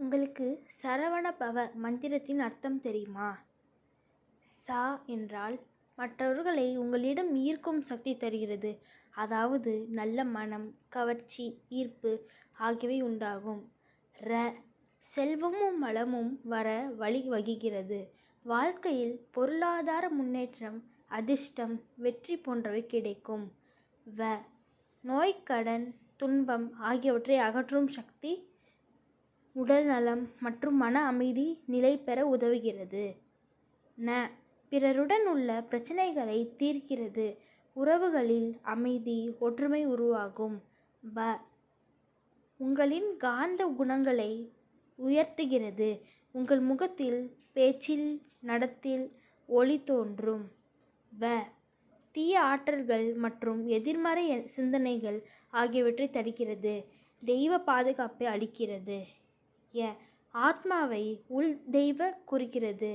உங்களுக்கு சரவண பவ மந்திரத்தின் அர்த்தம் தெரியுமா? சா என்றால் மற்றவர்களை உங்களிடம் ஈர்க்கும் சக்தி தருகிறது. அதாவது நல்ல மனம், கவர்ச்சி, ஈர்ப்பு ஆகியவை உண்டாகும். ர செல்வமும் வளமும் வர வழிவகுக்கிறது. வாழ்க்கையில் பொருளாதார முன்னேற்றம், அதிர்ஷ்டம், வெற்றி போன்றவை கிடைக்கும். வ நோய், கடன், துன்பம் ஆகியவற்றை அகற்றும் சக்தி, உடல் நலம் மற்றும் மன அமைதி நிலை பெற உதவுகிறது. ந பிறருடன் உள்ள பிரச்சனைகளை தீர்க்கிறது. உறவுகளில் அமைதி, ஒற்றுமை உருவாகும். ப உங்களின் காந்த குணங்களை உயர்த்துகிறது. உங்கள் முகத்தில், பேச்சில், நடத்தில் ஒளி தோன்றும். வ தீய ஆற்றல்கள் மற்றும் எதிர்மறை சிந்தனைகள் ஆகியவற்றை தடுக்கிறது. தெய்வ பாதுகாப்பை அளிக்கிறது. ய ஆத்மாவை உள் தெய்வ குறிக்கிறது.